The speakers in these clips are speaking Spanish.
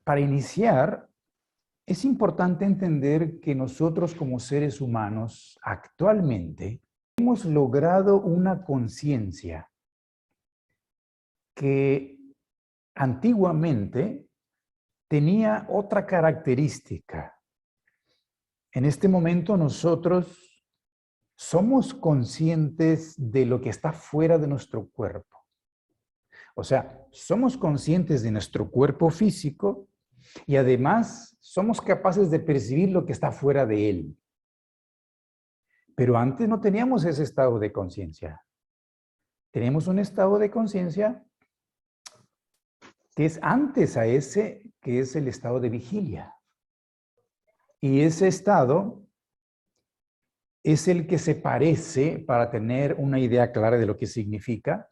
Para iniciar, es importante entender que nosotros como seres humanos actualmente hemos logrado una conciencia que antiguamente tenía otra característica. En este momento nosotros somos conscientes de lo que está fuera de nuestro cuerpo. O sea, somos conscientes de nuestro cuerpo físico y además somos capaces de percibir lo que está fuera de él. Pero antes no teníamos ese estado de conciencia. Tenemos un estado de conciencia que es antes a ese, que es el estado de vigilia. Y ese estado es el que se parece, para tener una idea clara de lo que significa,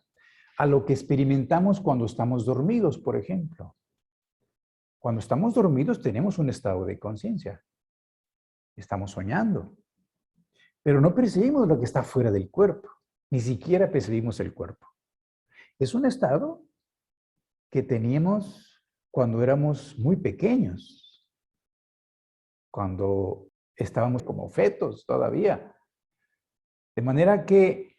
a lo que experimentamos cuando estamos dormidos, por ejemplo. Cuando estamos dormidos tenemos un estado de conciencia. Estamos soñando. Pero no percibimos lo que está fuera del cuerpo. Ni siquiera percibimos el cuerpo. Es un estado que teníamos cuando éramos muy pequeños. Cuando estábamos como fetos todavía. De manera que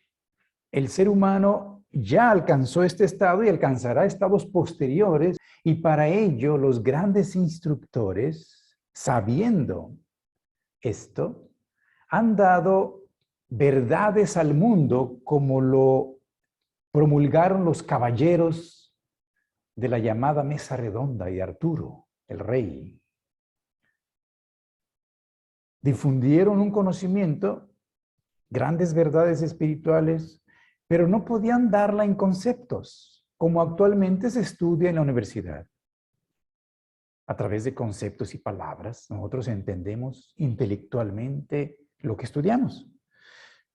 el ser humano ya alcanzó este estado y alcanzará estados posteriores, y para ello los grandes instructores, sabiendo esto, han dado verdades al mundo como lo promulgaron los caballeros de la llamada Mesa Redonda y Arturo, el rey. Difundieron un conocimiento, grandes verdades espirituales, pero no podían darla en conceptos, como actualmente se estudia en la universidad. A través de conceptos y palabras, nosotros entendemos intelectualmente lo que estudiamos.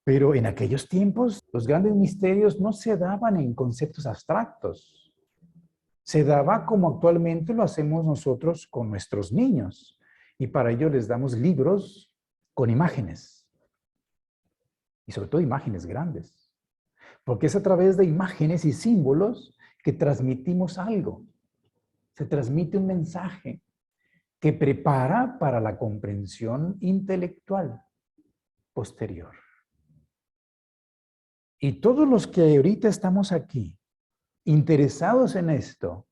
Pero en aquellos tiempos, los grandes misterios no se daban en conceptos abstractos. Se daba como actualmente lo hacemos nosotros con nuestros niños. Y para ello les damos libros con imágenes. Y sobre todo imágenes grandes. Porque es a través de imágenes y símbolos que transmitimos algo. Se transmite un mensaje que prepara para la comprensión intelectual posterior. Y todos los que ahorita estamos aquí, interesados en esto,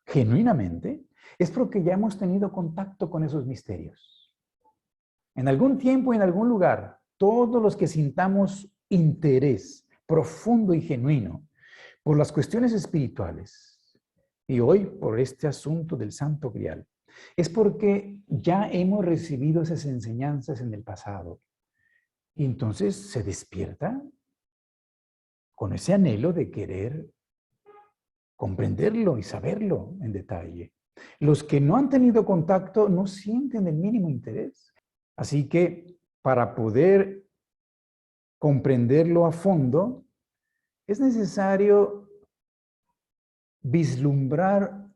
genuinamente, es porque ya hemos tenido contacto con esos misterios. En algún tiempo, en algún lugar, todos los que sintamos interés profundo y genuino por las cuestiones espirituales, y hoy por este asunto del Santo Grial, es porque ya hemos recibido esas enseñanzas en el pasado. Y entonces se despierta con ese anhelo de querer comprenderlo y saberlo en detalle. Los que no han tenido contacto no sienten el mínimo interés. Así que para poder comprenderlo a fondo, es necesario vislumbrar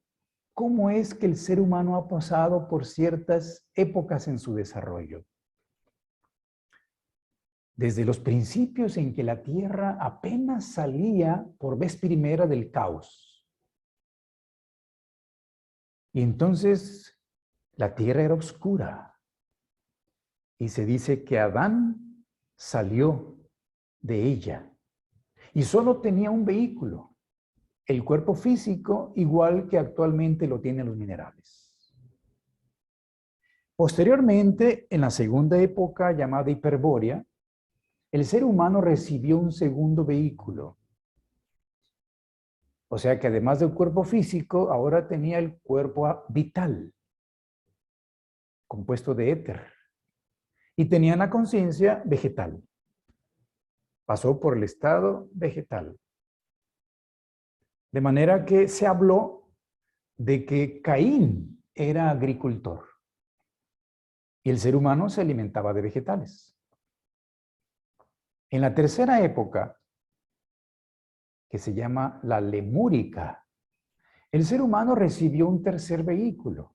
cómo es que el ser humano ha pasado por ciertas épocas en su desarrollo. Desde los principios en que la Tierra apenas salía por vez primera del caos. Y entonces la Tierra era oscura. Y se dice que Adán salió de ella. Y solo tenía un vehículo, el cuerpo físico, igual que actualmente lo tienen los minerales. Posteriormente, en la segunda época llamada Hiperbórea, el ser humano recibió un segundo vehículo. O sea que además del cuerpo físico, ahora tenía el cuerpo vital, compuesto de éter. Y tenía la conciencia vegetal. Pasó por el estado vegetal. De manera que se habló de que Caín era agricultor. Y el ser humano se alimentaba de vegetales. En la tercera época, que se llama la lemúrica, el ser humano recibió un tercer vehículo.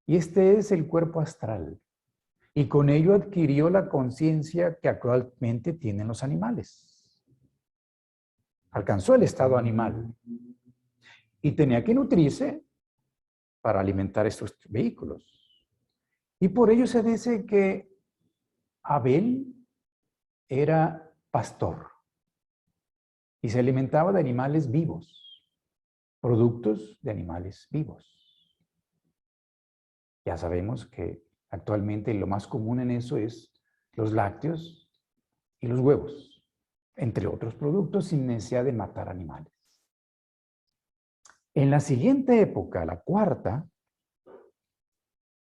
Y este es el cuerpo astral. Y con ello adquirió la conciencia que actualmente tienen los animales. Alcanzó el estado animal. Y tenía que nutrirse para alimentar estos vehículos. Y por ello se dice que Abel era pastor y se alimentaba de animales vivos, productos de animales vivos. Ya sabemos que actualmente lo más común en eso es los lácteos y los huevos, entre otros productos, sin necesidad de matar animales. En la siguiente época, la cuarta,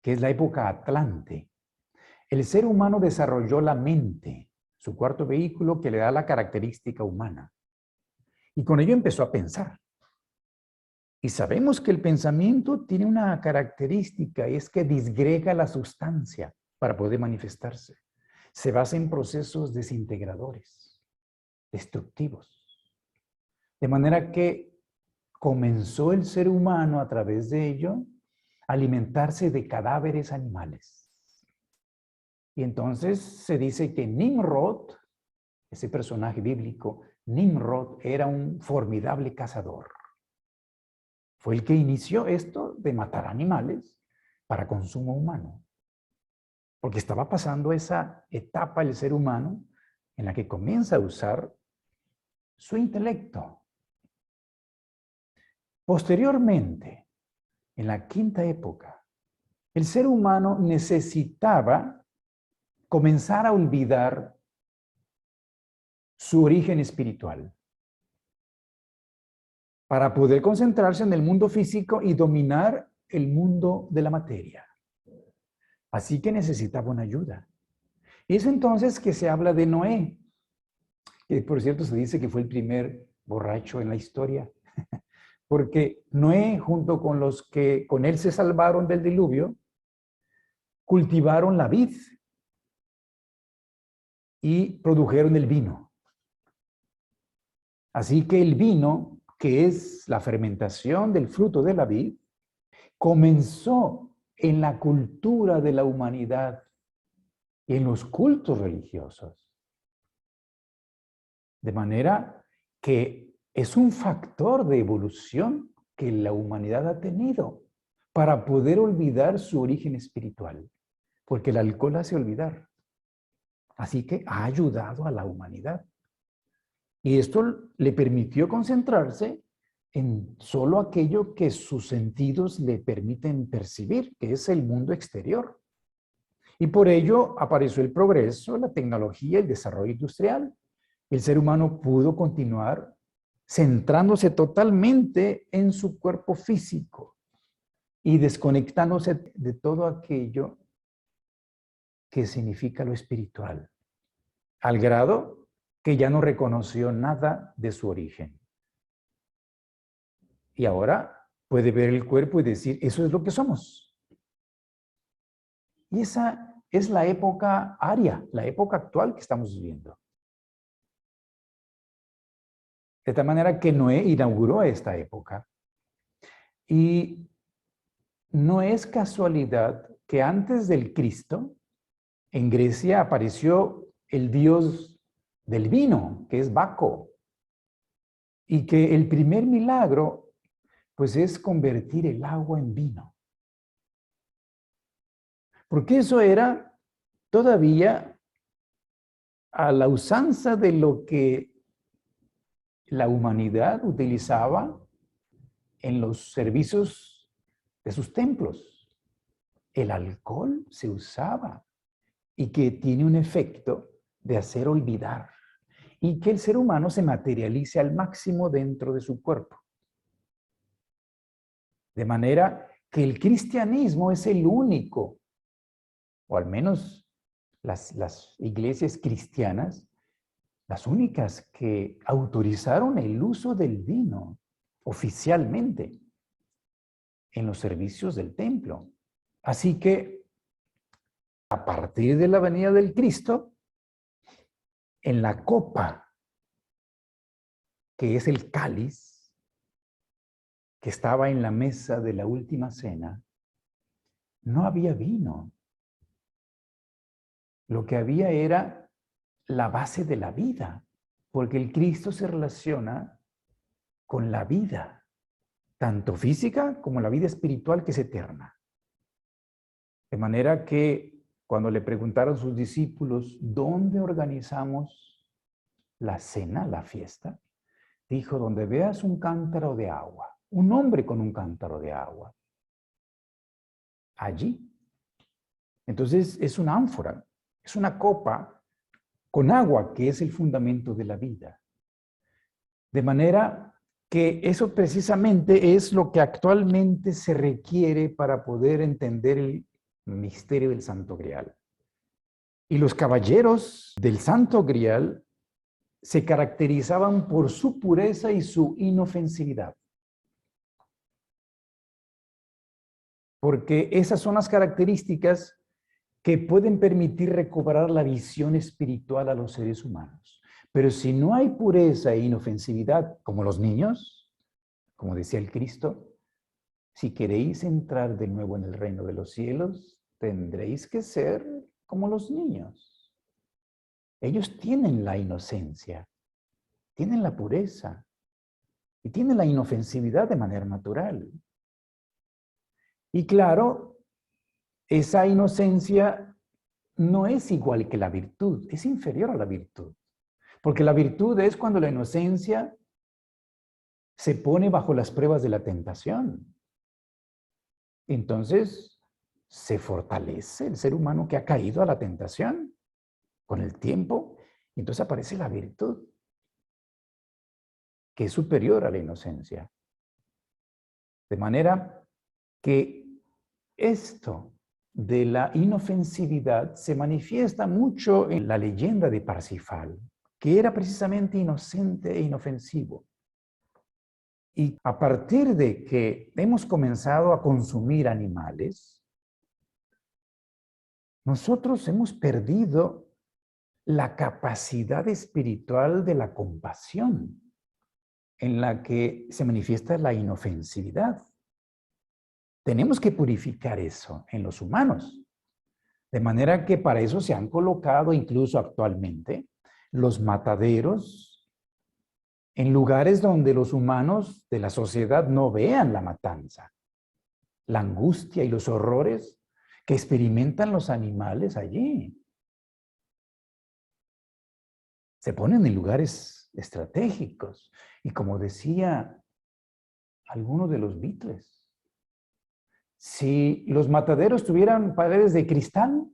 que es la época Atlante, el ser humano desarrolló la mente, su cuarto vehículo que le da la característica humana. Y con ello empezó a pensar. Y sabemos que el pensamiento tiene una característica, y es que disgrega la sustancia para poder manifestarse. Se basa en procesos desintegradores, destructivos. De manera que comenzó el ser humano a través de ello a alimentarse de cadáveres animales. Y entonces se dice que Nimrod, ese personaje bíblico, Nimrod era un formidable cazador. Fue el que inició esto de matar animales para consumo humano. Porque estaba pasando esa etapa del ser humano en la que comienza a usar su intelecto. Posteriormente, en la quinta época, el ser humano necesitaba comenzar a olvidar su origen espiritual para poder concentrarse en el mundo físico y dominar el mundo de la materia. Así que necesitaba una ayuda. Y es entonces que se habla de Noé, que por cierto se dice que fue el primer borracho en la historia, porque Noé, junto con los que con él se salvaron del diluvio, cultivaron la vid y produjeron el vino. Así que el vino, que es la fermentación del fruto de la vid, comenzó en la cultura de la humanidad y en los cultos religiosos. De manera que es un factor de evolución que la humanidad ha tenido para poder olvidar su origen espiritual, porque el alcohol hace olvidar. Así que ha ayudado a la humanidad. Y esto le permitió concentrarse en solo aquello que sus sentidos le permiten percibir, que es el mundo exterior. Y por ello apareció el progreso, la tecnología, el desarrollo industrial. El ser humano pudo continuar centrándose totalmente en su cuerpo físico y desconectándose de todo aquello que significa lo espiritual, al grado que ya no reconoció nada de su origen. Y ahora puede ver el cuerpo y decir, eso es lo que somos. Y esa es la época aria, la época actual que estamos viviendo. De tal manera que Noé inauguró esta época. Y no es casualidad que antes del Cristo, en Grecia apareció el dios del vino, que es Baco. Y que el primer milagro, pues es convertir el agua en vino. Porque eso era todavía a la usanza de lo que la humanidad utilizaba en los servicios de sus templos. El alcohol se usaba y que tiene un efecto de hacer olvidar y que el ser humano se materialice al máximo dentro de su cuerpo. De manera que el cristianismo es el único, o al menos las iglesias cristianas, las únicas que autorizaron el uso del vino oficialmente en los servicios del templo. Así que a partir de la venida del Cristo, en la copa, que es el cáliz, que estaba en la mesa de la última cena, no había vino. Lo que había era la base de la vida, porque el Cristo se relaciona con la vida. tanto física como la vida espiritual que es eterna. De manera que cuando le preguntaron a sus discípulos, ¿dónde organizamos la cena, la fiesta? Dijo, donde veas un cántaro de agua, un hombre con un cántaro de agua. Allí. Entonces es una ánfora, es una copa con agua que es el fundamento de la vida. De manera que eso precisamente es lo que actualmente se requiere para poder entender el misterio del Santo Grial. Y los caballeros del Santo Grial se caracterizaban por su pureza y su inofensividad. Porque esas son las características que pueden permitir recobrar la visión espiritual a los seres humanos. Pero si no hay pureza e inofensividad, como los niños, como decía el Cristo, si queréis entrar de nuevo en el reino de los cielos, tendréis que ser como los niños. Ellos tienen la inocencia, tienen la pureza y tienen la inofensividad de manera natural. Y claro, esa inocencia no es igual que la virtud, es inferior a la virtud. Porque la virtud es cuando la inocencia se pone bajo las pruebas de la tentación. Entonces, se fortalece el ser humano que ha caído a la tentación con el tiempo, y entonces aparece la virtud, que es superior a la inocencia. De manera que esto de la inofensividad se manifiesta mucho en la leyenda de Parsifal, que era precisamente inocente e inofensivo. Y a partir de que hemos comenzado a consumir animales, nosotros hemos perdido la capacidad espiritual de la compasión, en la que se manifiesta la inofensividad. Tenemos que purificar eso en los humanos. De manera que para eso se han colocado incluso actualmente los mataderos en lugares donde los humanos de la sociedad no vean la matanza, la angustia y los horrores que experimentan los animales allí. Se ponen en lugares estratégicos. Y como decía alguno de los Beatles, si los mataderos tuvieran paredes de cristal,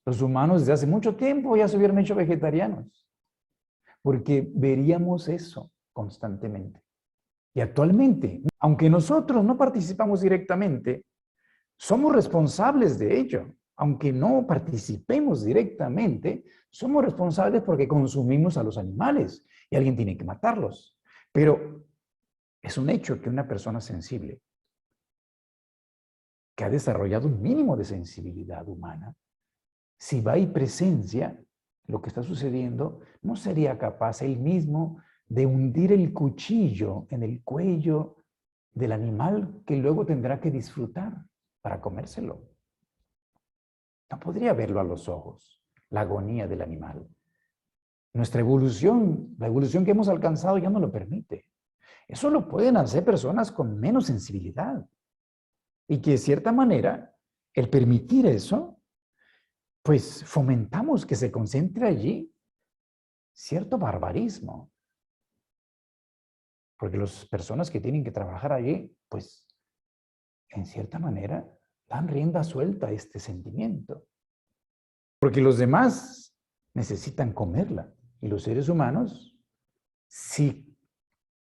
los humanos desde hace mucho tiempo ya se hubieran hecho vegetarianos, porque veríamos eso constantemente. Y actualmente, aunque nosotros no participamos directamente, somos responsables de ello. Aunque no participemos directamente, somos responsables porque consumimos a los animales y alguien tiene que matarlos. Pero es un hecho que una persona sensible, que ha desarrollado un mínimo de sensibilidad humana, si va y presencia lo que está sucediendo, no sería capaz él mismo de hundir el cuchillo en el cuello del animal que luego tendrá que disfrutar para comérselo. No podría verlo a los ojos, la agonía del animal. Nuestra evolución, la evolución que hemos alcanzado ya no lo permite. Eso lo pueden hacer personas con menos sensibilidad. Y que de cierta manera, el permitir eso, pues fomentamos que se concentre allí cierto barbarismo. Porque las personas que tienen que trabajar allí, pues, en cierta manera, dan rienda suelta a este sentimiento. Porque los demás necesitan comerla. Y los seres humanos, si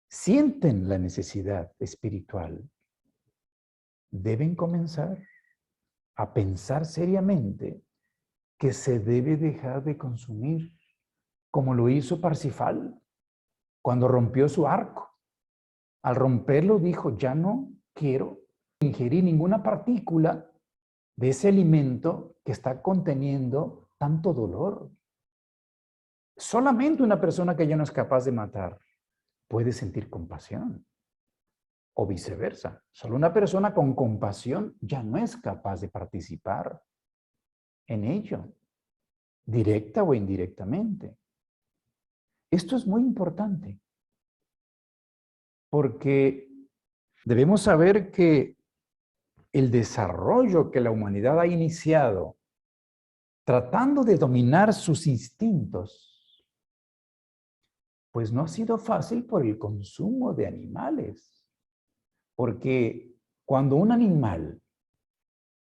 sienten la necesidad espiritual, deben comenzar a pensar seriamente que se debe dejar de consumir, como lo hizo Parsifal cuando rompió su arco. Al romperlo dijo, ya no quiero ingerir ninguna partícula de ese alimento que está conteniendo tanto dolor. Solamente una persona que ya no es capaz de matar puede sentir compasión. O viceversa. Solo una persona con compasión ya no es capaz de participar en ello, directa o indirectamente. Esto es muy importante, porque Debemos saber que el desarrollo que la humanidad ha iniciado tratando de dominar sus instintos, pues no ha sido fácil por el consumo de animales. Porque cuando un animal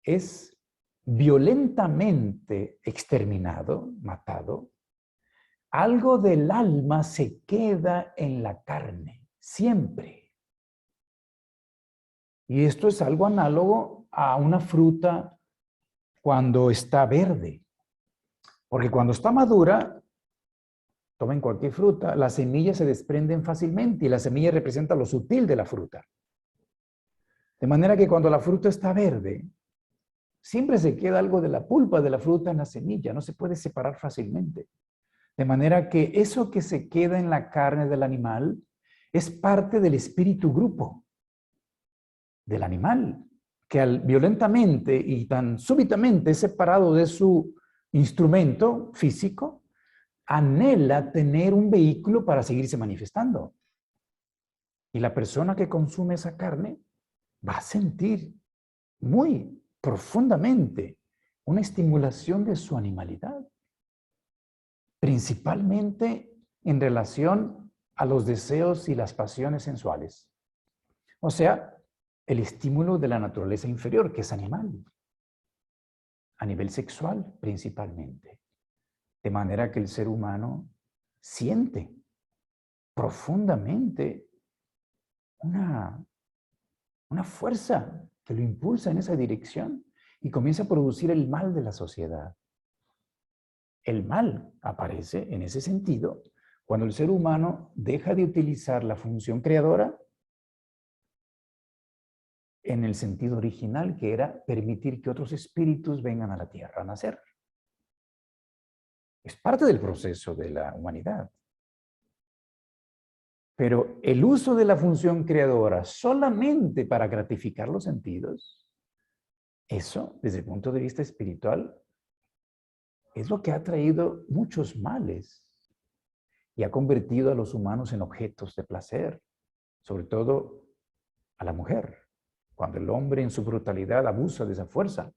es violentamente exterminado, matado, algo del alma se queda en la carne, siempre. Y esto es algo análogo a una fruta cuando está verde. Porque cuando está madura, tomen cualquier fruta, las semillas se desprenden fácilmente y la semilla representa lo sutil de la fruta. De manera que cuando la fruta está verde, siempre se queda algo de la pulpa de la fruta en la semilla, no se puede separar fácilmente. De manera que eso que se queda en la carne del animal es parte del espíritu grupo del animal, que violentamente y tan súbitamente separado de su instrumento físico, anhela tener un vehículo para seguirse manifestando. Y la persona que consume esa carne va a sentir muy profundamente una estimulación de su animalidad, principalmente en relación a los deseos y las pasiones sensuales. O sea, el estímulo de la naturaleza inferior, que es animal, a nivel sexual principalmente. De manera que el ser humano siente profundamente una fuerza que lo impulsa en esa dirección y comienza a producir el mal de la sociedad. El mal aparece en ese sentido cuando el ser humano deja de utilizar la función creadora en el sentido original, que era permitir que otros espíritus vengan a la tierra a nacer. Es parte del proceso de la humanidad. Pero el uso de la función creadora solamente para gratificar los sentidos, eso, desde el punto de vista espiritual, es lo que ha traído muchos males y ha convertido a los humanos en objetos de placer, sobre todo a la mujer, cuando el hombre en su brutalidad abusa de esa fuerza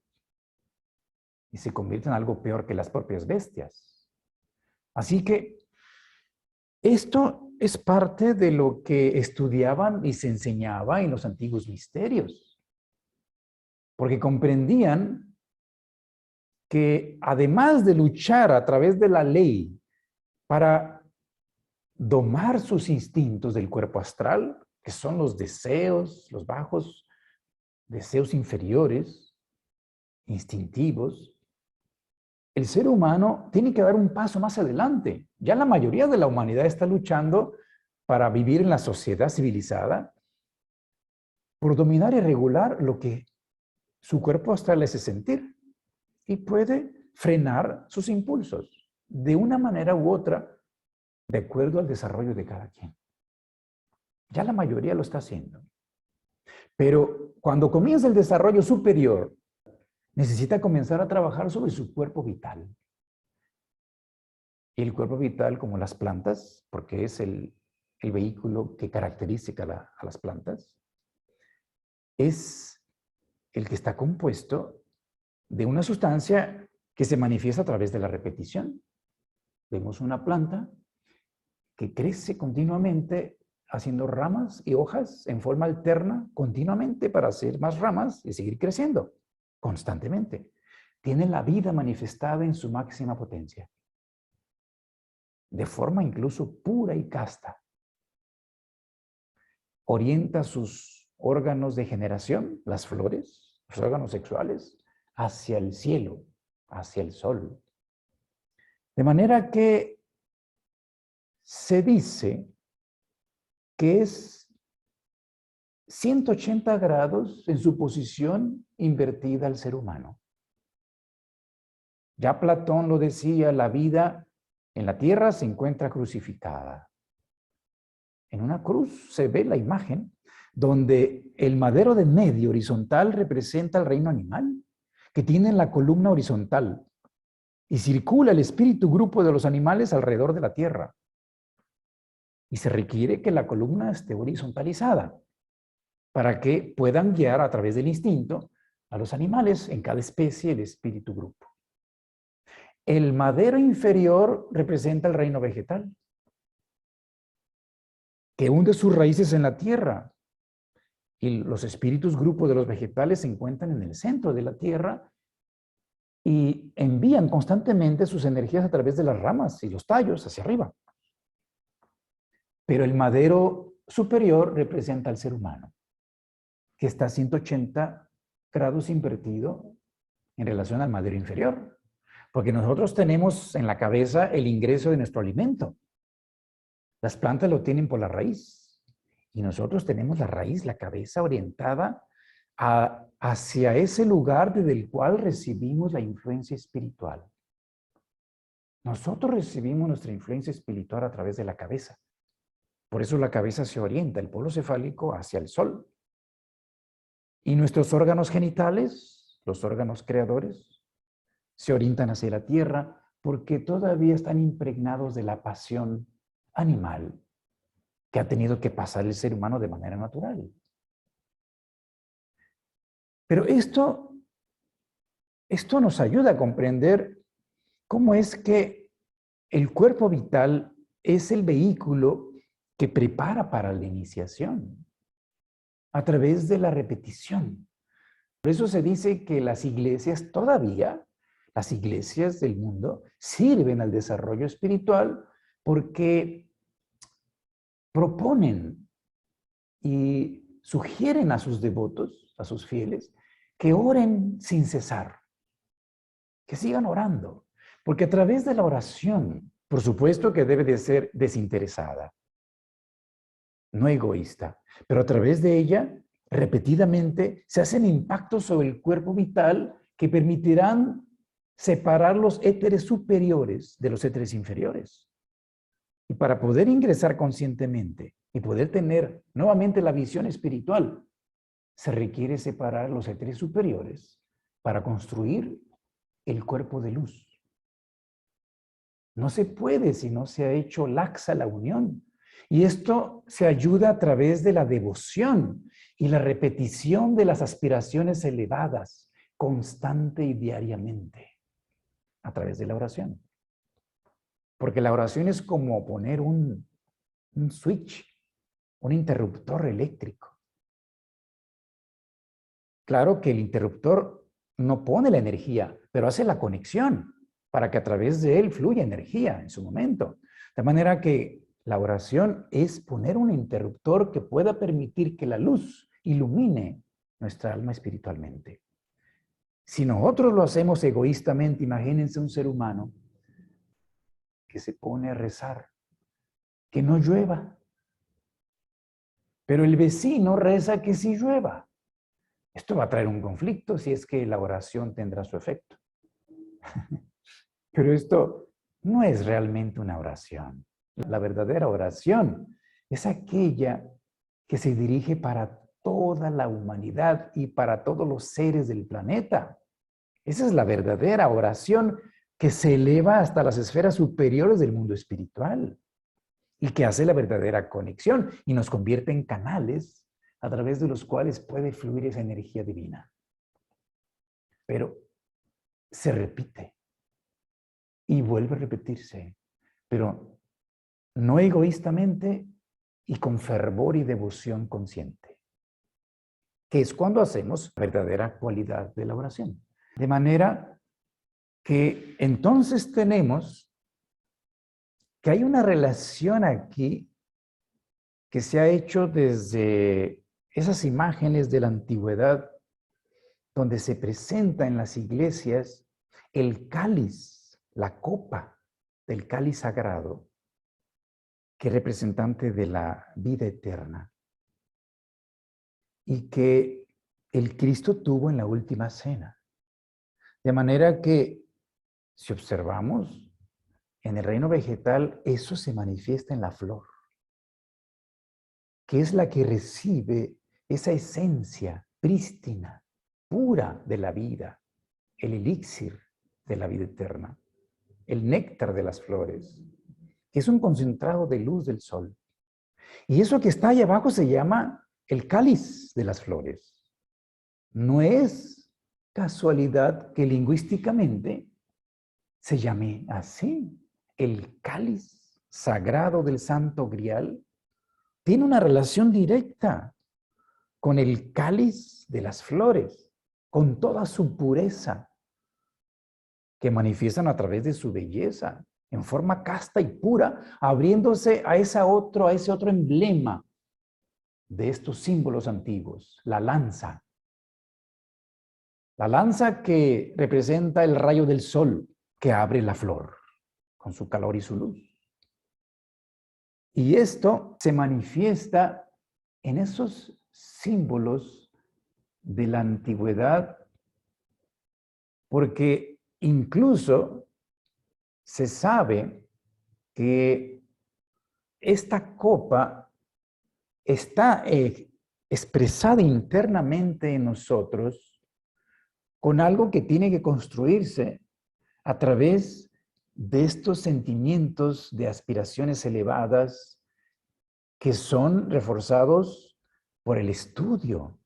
y se convierte en algo peor que las propias bestias. Así que esto es parte de lo que estudiaban y se enseñaba en los antiguos misterios, porque comprendían que además de luchar a través de la ley para domar sus instintos del cuerpo astral, que son los deseos, los bajos deseos inferiores, instintivos, el ser humano tiene que dar un paso más adelante. Ya la mayoría de la humanidad está luchando para vivir en la sociedad civilizada por dominar y regular lo que su cuerpo astral le hace sentir y puede frenar sus impulsos de una manera u otra de acuerdo al desarrollo de cada quien. Ya la mayoría lo está haciendo. Pero cuando comienza el desarrollo superior, necesita comenzar a trabajar sobre su cuerpo vital. Y el cuerpo vital, como las plantas, porque es el vehículo que caracteriza a las plantas, es el que está compuesto de una sustancia que se manifiesta a través de la repetición. Vemos una planta que crece continuamente haciendo ramas y hojas en forma alterna continuamente para hacer más ramas y seguir creciendo constantemente. Tiene la vida manifestada en su máxima potencia, de forma incluso pura y casta. Orienta sus órganos de generación, las flores, los órganos sexuales, hacia el cielo, hacia el sol. De manera que se dice que es 180 grados en su posición invertida al ser humano. Ya Platón lo decía, la vida en la tierra se encuentra crucificada. En una cruz se ve la imagen donde el madero de medio horizontal representa el reino animal, que tiene la columna horizontal y circula el espíritu grupo de los animales alrededor de la tierra. Y se requiere que la columna esté horizontalizada. para que puedan guiar a través del instinto a los animales en cada especie, el espíritu grupo. El madero inferior representa el reino vegetal, que hunde sus raíces en la tierra. Y los espíritus grupo de los vegetales se encuentran en el centro de la tierra y envían constantemente sus energías a través de las ramas y los tallos hacia arriba. Pero el madero superior representa al ser humano, que está a 180 grados invertido en relación al madero inferior. Porque nosotros tenemos en la cabeza el ingreso de nuestro alimento. Las plantas lo tienen por la raíz. Y nosotros tenemos la raíz, la cabeza orientada hacia ese lugar desde el cual recibimos la influencia espiritual. Nosotros recibimos nuestra influencia espiritual a través de la cabeza. Por eso la cabeza se orienta, el polo cefálico, hacia el sol. Y nuestros órganos genitales, los órganos creadores, se orientan hacia la tierra porque todavía están impregnados de la pasión animal que ha tenido que pasar el ser humano de manera natural. Pero esto nos ayuda a comprender cómo es que el cuerpo vital es el vehículo que prepara para la iniciación a través de la repetición. Por eso se dice que las iglesias todavía, las iglesias del mundo, sirven al desarrollo espiritual porque proponen y sugieren a sus devotos, a sus fieles, que oren sin cesar, que sigan orando, porque a través de la oración, por supuesto que debe de ser desinteresada, no egoísta, pero a través de ella, repetidamente, se hacen impactos sobre el cuerpo vital que permitirán separar los éteres superiores de los éteres inferiores. Y para poder ingresar conscientemente y poder tener nuevamente la visión espiritual, se requiere separar los éteres superiores para construir el cuerpo de luz. No se puede si no se ha hecho laxa la unión. Y esto se ayuda a través de la devoción y la repetición de las aspiraciones elevadas, constante y diariamente, a través de la oración. Porque la oración es como poner un switch, un interruptor eléctrico. Claro que el interruptor no pone la energía, pero hace la conexión para que a través de él fluya energía en su momento. De manera que la oración es poner un interruptor que pueda permitir que la luz ilumine nuestra alma espiritualmente. Si nosotros lo hacemos egoístamente, imagínense un ser humano que se pone a rezar, que no llueva. Pero el vecino reza que sí llueva. Esto va a traer un conflicto si es que la oración tendrá su efecto. Pero esto no es realmente una oración. La verdadera oración es aquella que se dirige para toda la humanidad y para todos los seres del planeta. Esa es la verdadera oración que se eleva hasta las esferas superiores del mundo espiritual y que hace la verdadera conexión y nos convierte en canales a través de los cuales puede fluir esa energía divina. Pero se repite y vuelve a repetirse, pero no egoístamente y con fervor y devoción consciente, que es cuando hacemos la verdadera cualidad de la oración. De manera que entonces tenemos que hay una relación aquí que se ha hecho desde esas imágenes de la antigüedad donde se presenta en las iglesias el cáliz, la copa del cáliz sagrado, que es representante de la vida eterna y que el Cristo tuvo en la última cena. De manera que, si observamos, en el reino vegetal eso se manifiesta en la flor, que es la que recibe esa esencia prístina, pura de la vida, el elixir de la vida eterna, el néctar de las flores, que es un concentrado de luz del sol. Y eso que está ahí abajo se llama el cáliz de las flores. No es casualidad que lingüísticamente se llame así. El cáliz sagrado del Santo Grial tiene una relación directa con el cáliz de las flores, con toda su pureza, que manifiestan a través de su belleza, en forma casta y pura, abriéndose a ese otro emblema de estos símbolos antiguos, la lanza. La lanza que representa el rayo del sol que abre la flor con su calor y su luz. Y esto se manifiesta en esos símbolos de la antigüedad, porque incluso se sabe que esta copa está expresada internamente en nosotros con algo que tiene que construirse a través de estos sentimientos de aspiraciones elevadas que son reforzados por el estudio,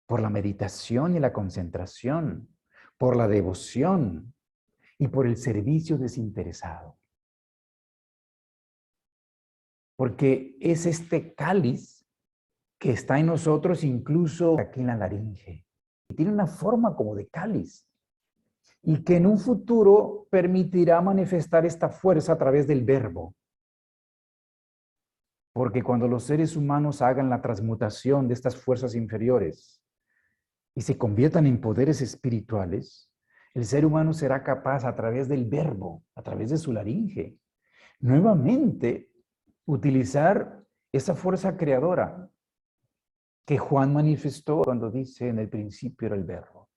por la meditación y la concentración, por la devoción y por el servicio desinteresado. Porque es este cáliz que está en nosotros incluso aquí en la laringe. Tiene una forma como de cáliz y que en un futuro permitirá manifestar esta fuerza a través del verbo. Porque cuando los seres humanos hagan la transmutación de estas fuerzas inferiores y se conviertan en poderes espirituales, el ser humano será capaz a través del verbo, a través de su laringe, nuevamente utilizar esa fuerza creadora que Juan manifestó cuando dice en el principio era el verbo.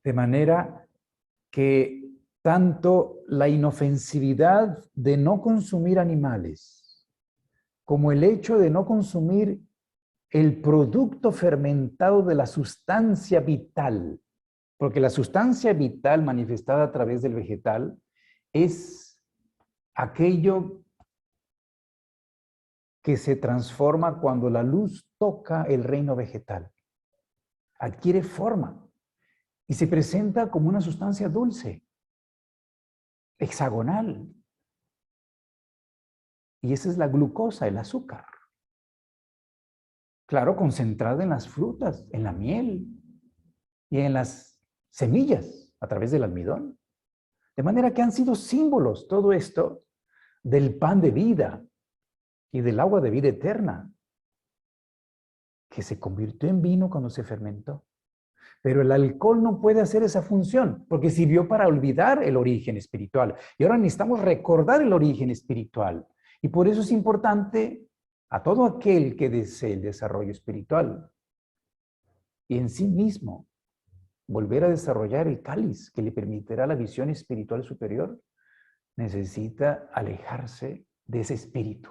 De manera que tanto la inofensividad de no consumir animales como el hecho de no consumir el producto fermentado de la sustancia vital, porque la sustancia vital manifestada a través del vegetal es aquello que se transforma cuando la luz toca el reino vegetal. Adquiere forma y se presenta como una sustancia dulce, hexagonal. Y esa es la glucosa, el azúcar. Claro, concentrada en las frutas, en la miel y en las semillas a través del almidón. De manera que han sido símbolos todo esto del pan de vida y del agua de vida eterna, que se convirtió en vino cuando se fermentó. Pero el alcohol no puede hacer esa función, porque sirvió para olvidar el origen espiritual. Y ahora necesitamos recordar el origen espiritual. Y por eso es importante a todo aquel que desee el desarrollo espiritual y en sí mismo volver a desarrollar el cáliz que le permitirá la visión espiritual superior, necesita alejarse de ese espíritu,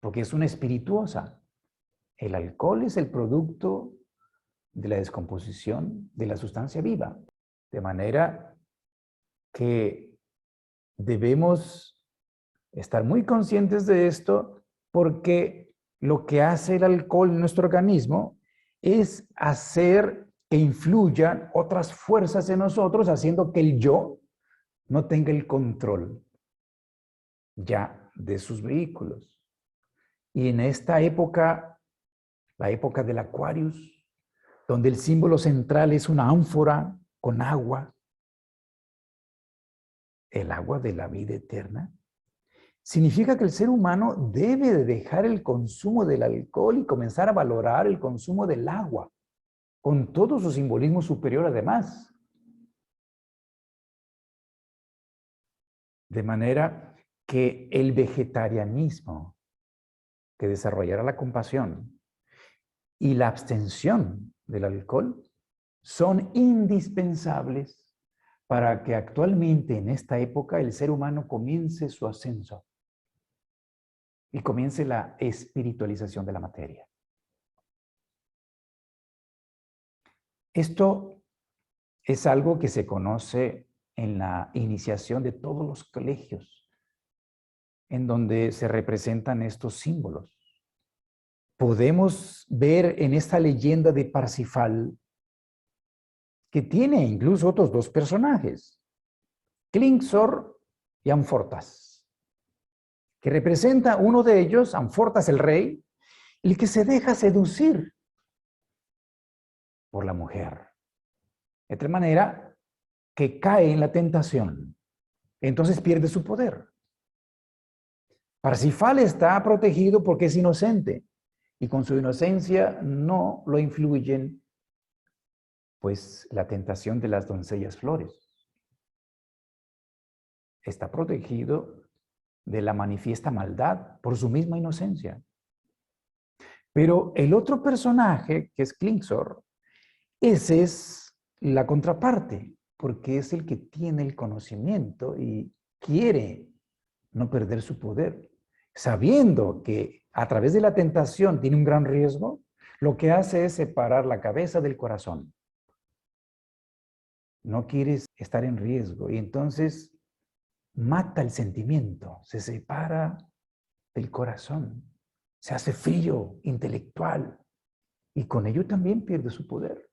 porque es una espirituosa. El alcohol es el producto de la descomposición de la sustancia viva, de manera que debemos estar muy conscientes de esto, porque lo que hace el alcohol en nuestro organismo es hacer que influyan otras fuerzas en nosotros, haciendo que el yo no tenga el control ya de sus vehículos. Y en esta época, la época del Aquarius, donde el símbolo central es una ánfora con agua, el agua de la vida eterna, significa que el ser humano debe de dejar el consumo del alcohol y comenzar a valorar el consumo del agua, con todo su simbolismo superior además. De manera que el vegetarianismo que desarrollará la compasión y la abstención del alcohol son indispensables para que actualmente en esta época el ser humano comience su ascenso y comience la espiritualización de la materia. Esto es algo que se conoce en la iniciación de todos los colegios en donde se representan estos símbolos. Podemos ver en esta leyenda de Parsifal que tiene incluso otros dos personajes, Klingsor y Amfortas, que representa uno de ellos, Amfortas el rey, el que se deja seducir por la mujer, de tal manera que cae en la tentación, entonces pierde su poder. Parsifal está protegido porque es inocente y con su inocencia no lo influyen pues la tentación de las doncellas flores. Está protegido de la manifiesta maldad por su misma inocencia. Pero el otro personaje, que es Klingsor, ese es la contraparte, porque es el que tiene el conocimiento y quiere no perder su poder. Sabiendo que a través de la tentación tiene un gran riesgo, lo que hace es separar la cabeza del corazón. No quieres estar en riesgo y entonces mata el sentimiento, se separa del corazón, se hace frío, intelectual y con ello también pierde su poder.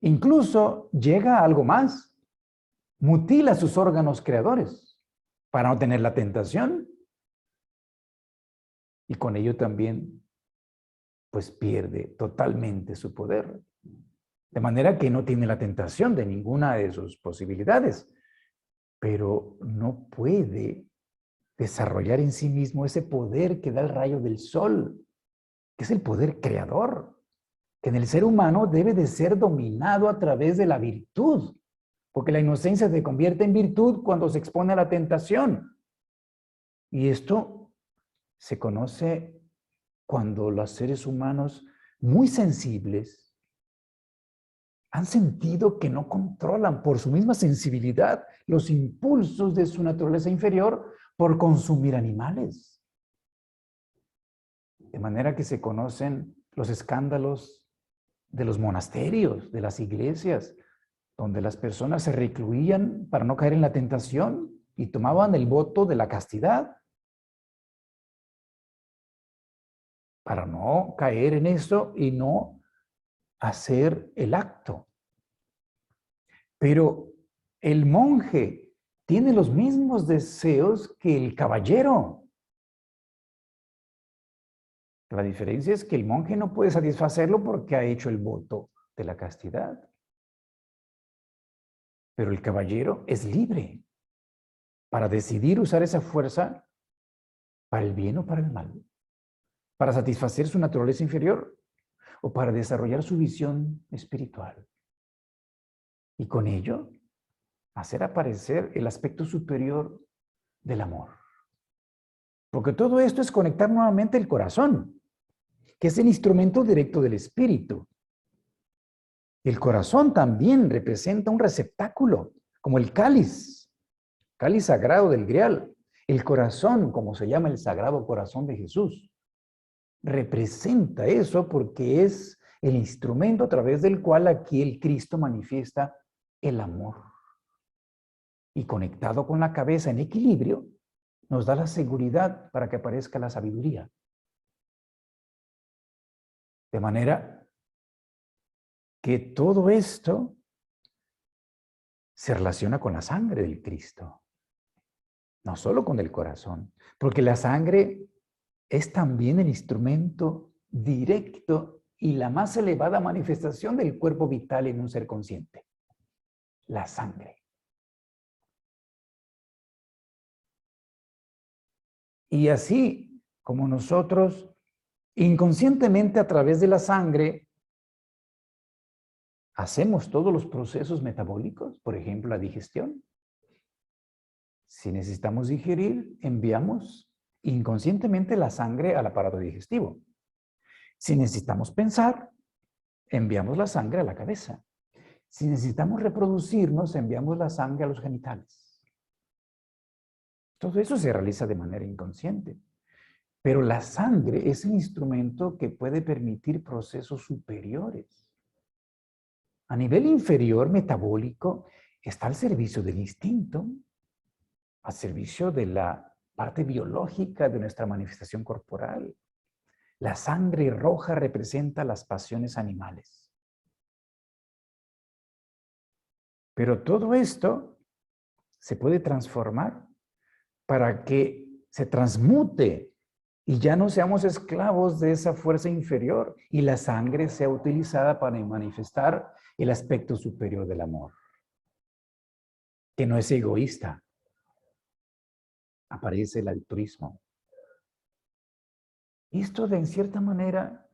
Incluso llega a algo más, mutila sus órganos creadores para no tener la tentación y con ello también pues pierde totalmente su poder. De manera que no tiene la tentación de ninguna de sus posibilidades, pero no puede desarrollar en sí mismo ese poder que da el rayo del sol, que es el poder creador, que en el ser humano debe de ser dominado a través de la virtud, porque la inocencia se convierte en virtud cuando se expone a la tentación. Y esto se conoce cuando los seres humanos muy sensibles han sentido que no controlan por su misma sensibilidad los impulsos de su naturaleza inferior por consumir animales. De manera que se conocen los escándalos de los monasterios, de las iglesias, donde las personas se recluían para no caer en la tentación y tomaban el voto de la castidad para no caer en eso y no hacer el acto. Pero el monje tiene los mismos deseos que el caballero. La diferencia es que el monje no puede satisfacerlo porque ha hecho el voto de la castidad. Pero el caballero es libre para decidir usar esa fuerza para el bien o para el mal, para satisfacer su naturaleza inferior o para desarrollar su visión espiritual. Y con ello, hacer aparecer el aspecto superior del amor. Porque todo esto es conectar nuevamente el corazón, que es el instrumento directo del espíritu. El corazón también representa un receptáculo, como el cáliz sagrado del Grial. El corazón, como se llama el Sagrado Corazón de Jesús, representa eso porque es el instrumento a través del cual aquí el Cristo manifiesta el amor. Y conectado con la cabeza en equilibrio, nos da la seguridad para que aparezca la sabiduría. De manera que todo esto se relaciona con la sangre del Cristo, no solo con el corazón, porque la sangre es también el instrumento directo y la más elevada manifestación del cuerpo vital en un ser consciente. La sangre. Y así como nosotros inconscientemente a través de la sangre hacemos todos los procesos metabólicos, por ejemplo, la digestión. Si necesitamos digerir, enviamos inconscientemente la sangre al aparato digestivo. Si necesitamos pensar, enviamos la sangre a la cabeza. Si necesitamos reproducirnos, enviamos la sangre a los genitales. Todo eso se realiza de manera inconsciente. Pero la sangre es el instrumento que puede permitir procesos superiores. A nivel inferior, metabólico, está al servicio del instinto. a servicio de la parte biológica de nuestra manifestación corporal. La sangre roja representa las pasiones animales. Pero todo esto se puede transformar para que se transmute y ya no seamos esclavos de esa fuerza inferior y la sangre sea utilizada para manifestar el aspecto superior del amor, que no es egoísta. Aparece el altruismo. Esto de en cierta manera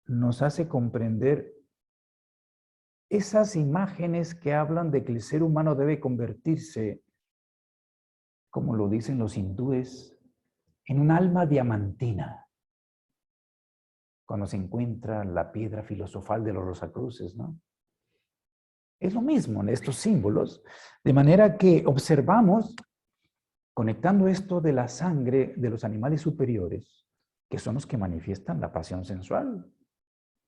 nos hace comprender esas imágenes que hablan de que el ser humano debe convertirse, como lo dicen los hindúes, en un alma diamantina, cuando se encuentra la piedra filosofal de los Rosacruces, ¿no? Es lo mismo en estos símbolos, de manera que observamos, conectando esto de la sangre de los animales superiores, que son los que manifiestan la pasión sensual.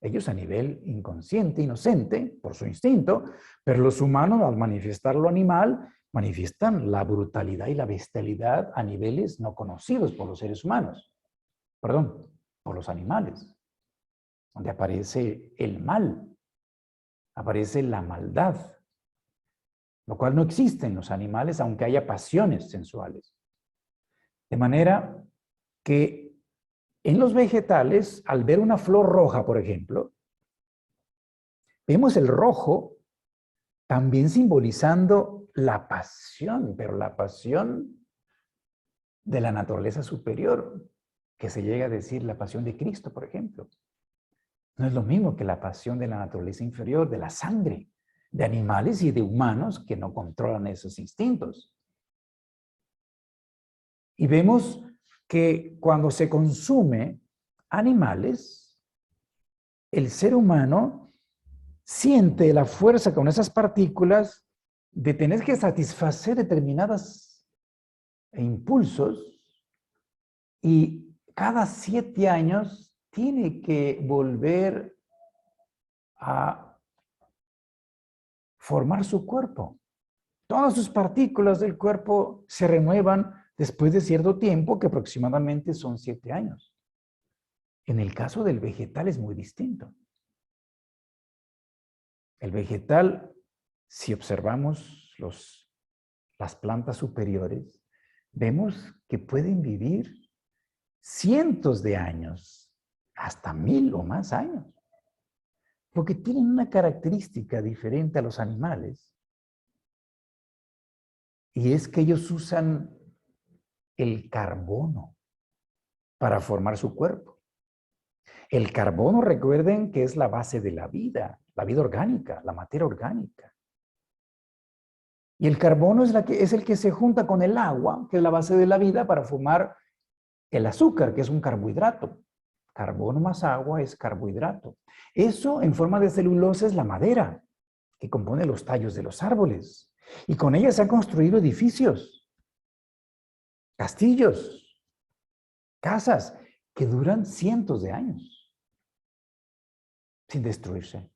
Ellos a nivel inconsciente, inocente, por su instinto, pero los humanos al manifestar lo animal, manifiestan la brutalidad y la bestialidad a niveles no conocidos por los seres humanos. Perdón, por los animales, donde aparece el mal, aparece la maldad, lo cual no existe en los animales, aunque haya pasiones sensuales. De manera que en los vegetales, al ver una flor roja, por ejemplo, vemos el rojo también simbolizando la pasión, pero la pasión de la naturaleza superior, que se llega a decir la pasión de Cristo, por ejemplo. No es lo mismo que la pasión de la naturaleza inferior, de la sangre, de animales y de humanos que no controlan esos instintos. Y vemos que cuando se consume animales, el ser humano siente la fuerza con esas partículas de tener que satisfacer determinados impulsos y cada 7 años tiene que volver a formar su cuerpo. Todas sus partículas del cuerpo se renuevan después de cierto tiempo, que aproximadamente son 7 años. En el caso del vegetal es muy distinto. El vegetal, si observamos las plantas superiores, vemos que pueden vivir cientos de años, hasta 1000 o más años, porque tienen una característica diferente a los animales, y es que ellos usan el carbono para formar su cuerpo. El carbono, recuerden que es la base de la vida orgánica, la materia orgánica. Y el carbono es el que se junta con el agua, que es la base de la vida, para formar el azúcar, que es un carbohidrato. Carbono más agua es carbohidrato. Eso en forma de celulosa es la madera, que compone los tallos de los árboles. Y con ella se han construido edificios, castillos, casas, que duran cientos de años sin destruirse.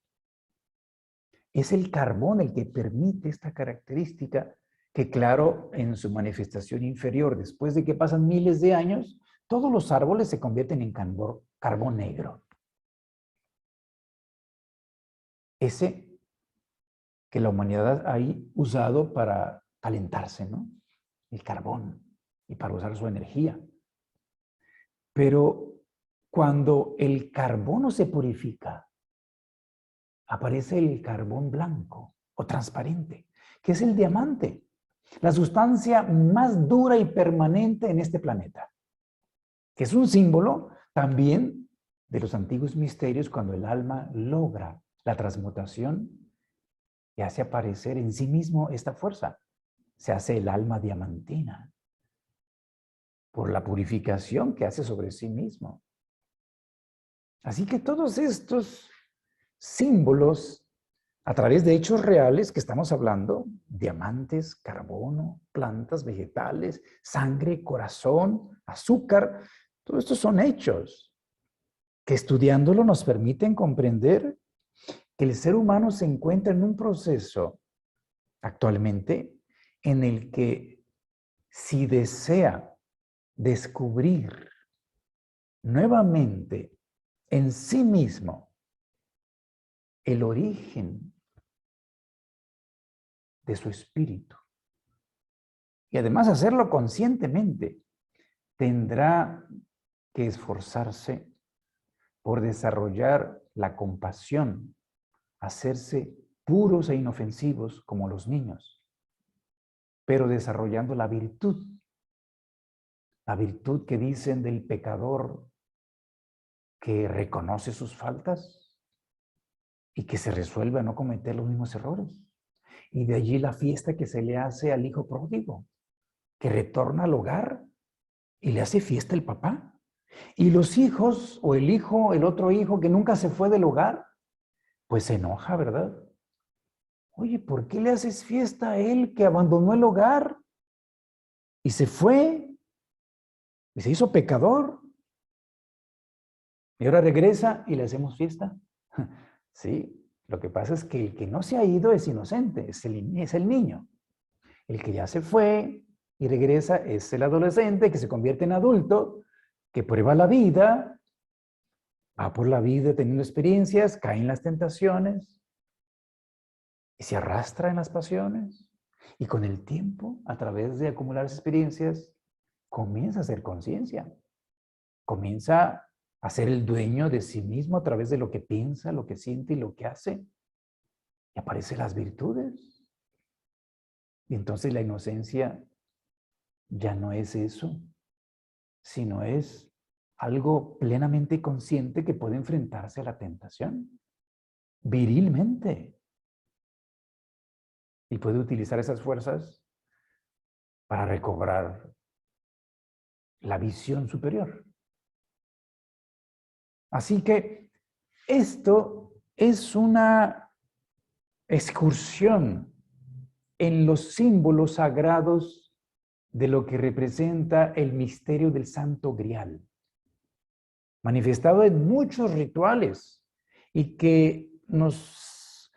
Es el carbón el que permite esta característica que, claro, en su manifestación inferior, después de que pasan miles de años, todos los árboles se convierten en carbón negro. Ese que la humanidad ha usado para calentarse, ¿no? El carbón, y para usar su energía. Pero cuando el carbono se purifica, aparece el carbón blanco o transparente, que es el diamante, la sustancia más dura y permanente en este planeta, que es un símbolo también de los antiguos misterios cuando el alma logra la transmutación y hace aparecer en sí mismo esta fuerza. Se hace el alma diamantina por la purificación que hace sobre sí mismo. Así que todos estos símbolos, a través de hechos reales que estamos hablando, diamantes, carbono, plantas, vegetales, sangre, corazón, azúcar, todo esto son hechos que estudiándolo nos permiten comprender que el ser humano se encuentra en un proceso actualmente en el que si desea descubrir nuevamente en sí mismo el origen de su espíritu, y además hacerlo conscientemente, tendrá que esforzarse por desarrollar la compasión, hacerse puros e inofensivos como los niños, pero desarrollando la virtud que dicen del pecador que reconoce sus faltas y que se resuelve a no cometer los mismos errores. Y de allí la fiesta que se le hace al hijo pródigo, que retorna al hogar y le hace fiesta el papá. Y los hijos, o el hijo, el otro hijo que nunca se fue del hogar, pues se enoja, ¿verdad? Oye, ¿por qué le haces fiesta a él que abandonó el hogar y se fue y se hizo pecador? Y ahora regresa y le hacemos fiesta. Sí, lo que pasa es que el que no se ha ido es inocente, es el niño. El que ya se fue y regresa es el adolescente que se convierte en adulto, que prueba la vida, va por la vida teniendo experiencias, cae en las tentaciones y se arrastra en las pasiones. Y con el tiempo, a través de acumular experiencias, comienza a hacer conciencia. Comienza a ser el dueño de sí mismo a través de lo que piensa, lo que siente y lo que hace. Y aparecen las virtudes. Y entonces la inocencia ya no es eso, sino es algo plenamente consciente que puede enfrentarse a la tentación, virilmente. Y puede utilizar esas fuerzas para recobrar la visión superior. Así que esto es una excursión en los símbolos sagrados de lo que representa el misterio del Santo Grial, manifestado en muchos rituales y que los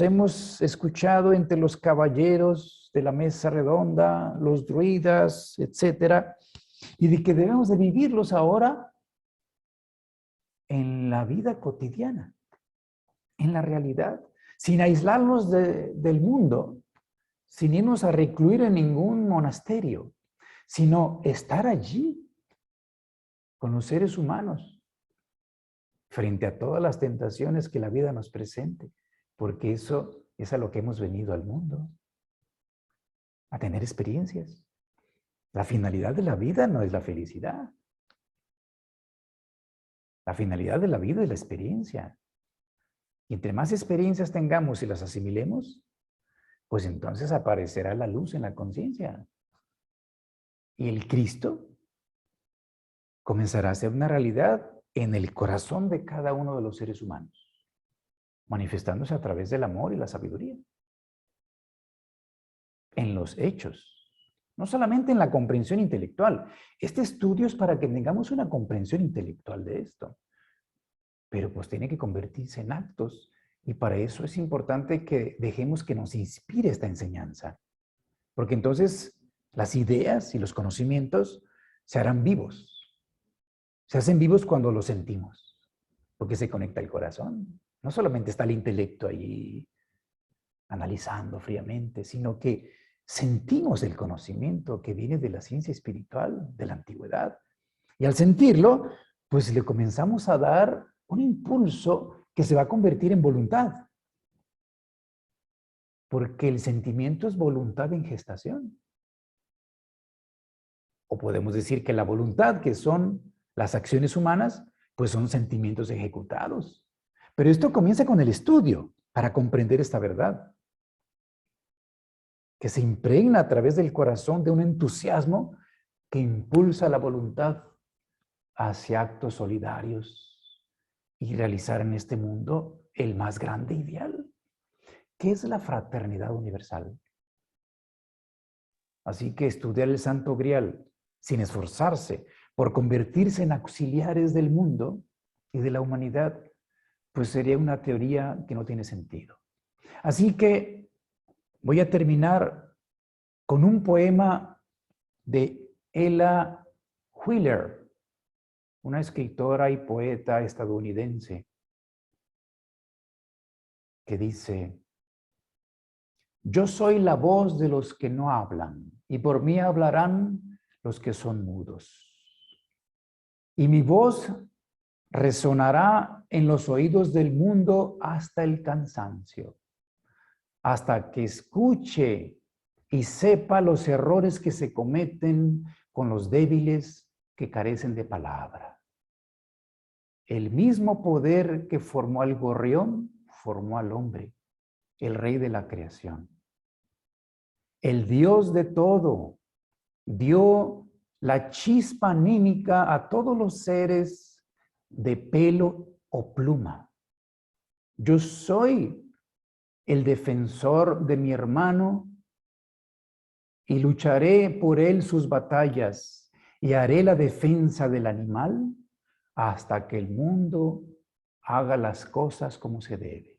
hemos escuchado entre los caballeros de la mesa redonda, los druidas, etcétera, y de que debemos de vivirlos ahora en la vida cotidiana, en la realidad, sin aislarnos del mundo, sin irnos a recluir en ningún monasterio, sino estar allí con los seres humanos, frente a todas las tentaciones que la vida nos presente, porque eso es a lo que hemos venido al mundo, a tener experiencias. La finalidad de la vida no es la felicidad. La finalidad de la vida es la experiencia. Y entre más experiencias tengamos y las asimilemos, pues entonces aparecerá la luz en la conciencia. Y el Cristo comenzará a ser una realidad en el corazón de cada uno de los seres humanos, manifestándose a través del amor y la sabiduría. En los hechos, no solamente en la comprensión intelectual. Este estudio es para que tengamos una comprensión intelectual de esto, pero pues tiene que convertirse en actos, y para eso es importante que dejemos que nos inspire esta enseñanza, porque entonces las ideas y los conocimientos se harán vivos. Se hacen vivos cuando los sentimos, porque se conecta el corazón. No solamente está el intelecto allí analizando fríamente, sino que sentimos el conocimiento que viene de la ciencia espiritual, de la antigüedad. Y al sentirlo, pues le comenzamos a dar un impulso que se va a convertir en voluntad. Porque el sentimiento es voluntad en gestación. O podemos decir que la voluntad, que son las acciones humanas, pues son sentimientos ejecutados. Pero esto comienza con el estudio para comprender esta verdad, que se impregna a través del corazón de un entusiasmo que impulsa la voluntad hacia actos solidarios y realizar en este mundo el más grande ideal, que es la fraternidad universal. Así que estudiar el Santo Grial sin esforzarse por convertirse en auxiliares del mundo y de la humanidad, pues sería una teoría que no tiene sentido. Así que voy a terminar con un poema de Ella Wheeler, una escritora y poeta estadounidense, que dice: yo soy la voz de los que no hablan, y por mí hablarán los que son mudos. Y mi voz resonará en los oídos del mundo hasta el cansancio, hasta que escuche y sepa los errores que se cometen con los débiles que carecen de palabra. El mismo poder que formó al gorrión, formó al hombre, el rey de la creación. El Dios de todo dio la chispa anímica a todos los seres de pelo o pluma. Yo soy el defensor de mi hermano y lucharé por él sus batallas y haré la defensa del animal hasta que el mundo haga las cosas como se debe.